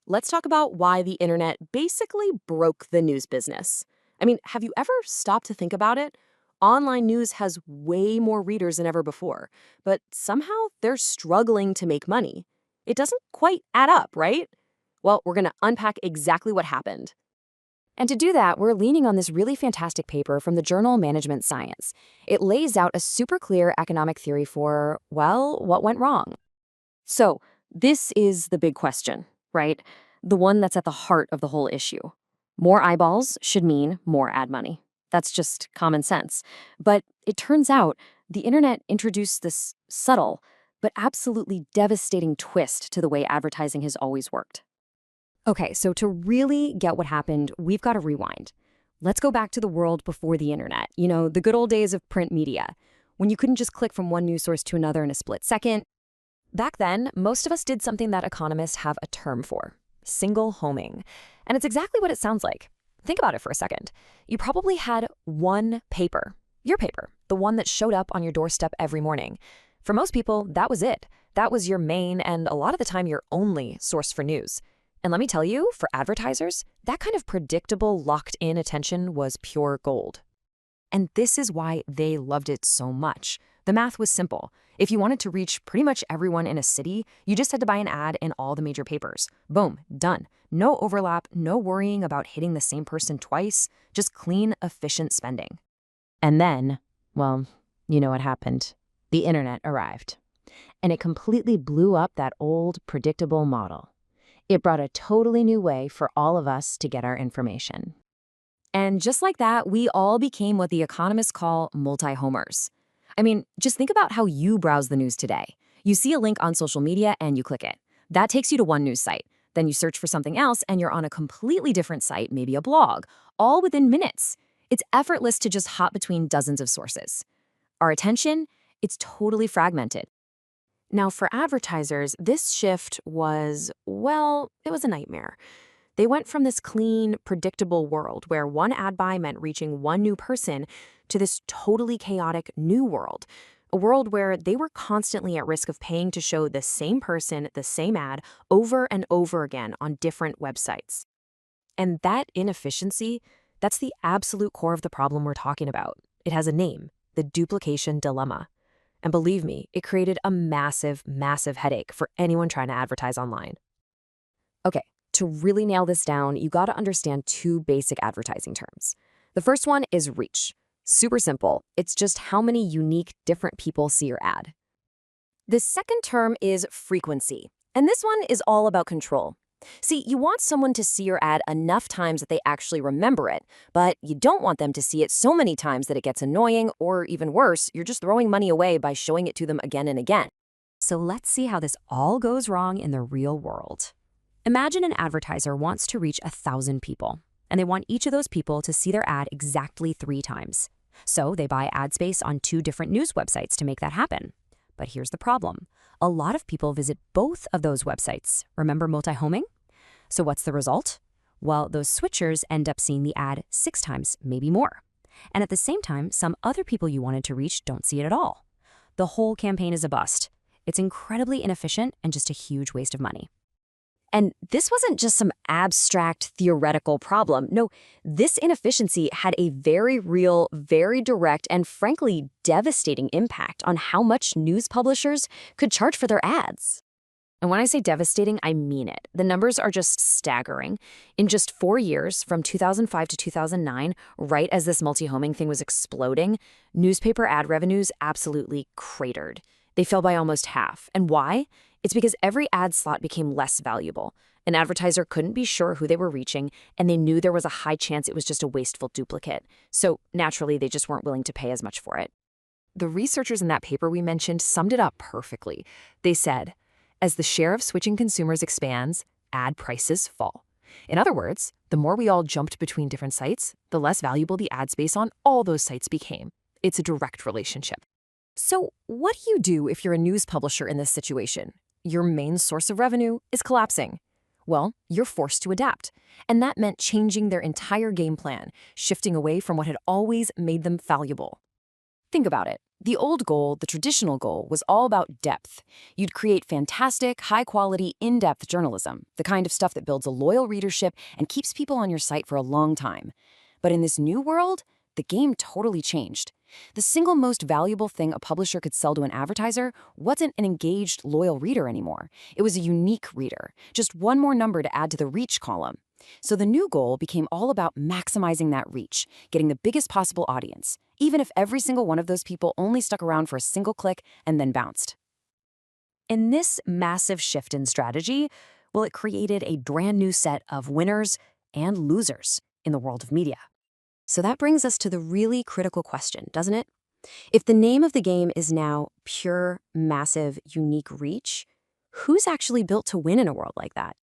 let's talk about why the internet basically broke the news business. I mean, have you ever stopped to think about it? Online news has way more readers than ever before, but somehow they're struggling to make money. It doesn't quite add up, right? Well, we're going to unpack exactly what happened. And to do that, we're leaning on this really fantastic paper from the journal Management Science. It lays out a super clear economic theory for, well, what went wrong. So, this is the big question, right? The one that's at the heart of the whole issue. More eyeballs should mean more ad money. That's just common sense. But it turns out the internet introduced this subtle but absolutely devastating twist to the way advertising has always worked. Okay, so to really get what happened, we've got to rewind. Let's go back to the world before the internet, the good old days of print media, when you couldn't just click from one news source to another in a split second. Back then, most of us did something that economists have a term for: single homing. And it's exactly what it sounds like. Think about it for a second. You probably had one paper, your paper, the one that showed up on your doorstep every morning. For most people, that was it. That was your main and a lot of the time your only source for news. And let me tell you, for advertisers, that kind of predictable, locked-in attention was pure gold. And this is why they loved it so much. The math was simple. If you wanted to reach pretty much everyone in a city, you just had to buy an ad in all the major papers. Boom, done. No overlap, no worrying about hitting the same person twice, just clean, efficient spending. And then, well, you know what happened. The internet arrived. And it completely blew up that old, predictable model. It brought a totally new way for all of us to get our information. And just like that, we all became what the economists call multi-homers. I mean, just think about how you browse the news today. You see a link on social media and you click it. That takes you to one news site. Then you search for something else and you're on a completely different site, maybe a blog, all within minutes. It's effortless to just hop between dozens of sources. Our attention, it's totally fragmented. Now, for advertisers, this shift was, well, it was a nightmare. They went from this clean, predictable world where one ad buy meant reaching one new person to this totally chaotic new world, a world where they were constantly at risk of paying to show the same person, the same ad, over and over again on different websites. And that inefficiency, that's the absolute core of the problem we're talking about. It has a name: the Duplication Dilemma. And believe me, it created a massive, massive headache for anyone trying to advertise online. Okay, to really nail this down, you got to understand two basic advertising terms. The first one is reach. Super simple. It's just how many unique, different people see your ad. The second term is frequency. And this one is all about control. See, you want someone to see your ad enough times that they actually remember it, but you don't want them to see it so many times that it gets annoying, or even worse, you're just throwing money away by showing it to them again and again. So let's see how this all goes wrong in the real world. Imagine an advertiser wants to reach 1,000 people, and they want each of those people to see their ad exactly 3 times. So they buy ad space on 2 different news websites to make that happen. But here's the problem. A lot of people visit both of those websites. Remember multi-homing? So what's the result? Well, those switchers end up seeing the ad 6 times, maybe more. And at the same time, some other people you wanted to reach don't see it at all. The whole campaign is a bust. It's incredibly inefficient and just a huge waste of money. And this wasn't just some abstract theoretical problem. No, this inefficiency had a very real, very direct, and frankly devastating impact on how much news publishers could charge for their ads. And when I say devastating, I mean it. The numbers are just staggering. In just 4 years, from 2005 to 2009, right as this multi-homing thing was exploding, newspaper ad revenues absolutely cratered. They fell by almost half. And why? It's because every ad slot became less valuable. An advertiser couldn't be sure who they were reaching, and they knew there was a high chance it was just a wasteful duplicate. So naturally, they just weren't willing to pay as much for it. The researchers in that paper we mentioned summed it up perfectly. They said, as the share of switching consumers expands, ad prices fall. In other words, the more we all jumped between different sites, the less valuable the ad space on all those sites became. It's a direct relationship. So what do you do if you're a news publisher in this situation? Your main source of revenue is collapsing. Well, you're forced to adapt. And that meant changing their entire game plan, shifting away from what had always made them valuable. Think about it. The old goal, the traditional goal, was all about depth. You'd create fantastic, high-quality, in-depth journalism, the kind of stuff that builds a loyal readership and keeps people on your site for a long time. But in this new world, the game totally changed. The single most valuable thing a publisher could sell to an advertiser wasn't an engaged, loyal reader anymore. It was a unique reader, just one more number to add to the reach column. So the new goal became all about maximizing that reach, getting the biggest possible audience, even if every single one of those people only stuck around for a single click and then bounced. And this massive shift in strategy, well, it created a brand new set of winners and losers in the world of media. So that brings us to the really critical question, doesn't it? If the name of the game is now pure, massive, unique reach, who's actually built to win in a world like that?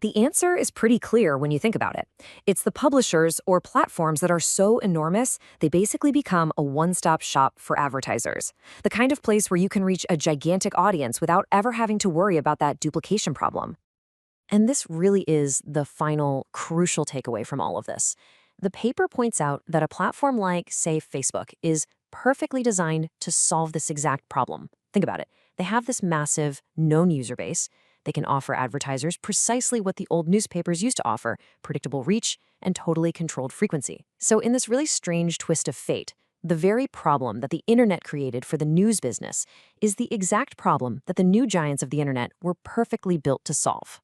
The answer is pretty clear when you think about it. It's the publishers or platforms that are so enormous, they basically become a one-stop shop for advertisers. The kind of place where you can reach a gigantic audience without ever having to worry about that duplication problem. And this really is the final crucial takeaway from all of this. The paper points out that a platform like, say, Facebook is perfectly designed to solve this exact problem. Think about it. They have this massive, known user base. They can offer advertisers precisely what the old newspapers used to offer, predictable reach and totally controlled frequency. So in this really strange twist of fate, the very problem that the internet created for the news business is the exact problem that the new giants of the internet were perfectly built to solve.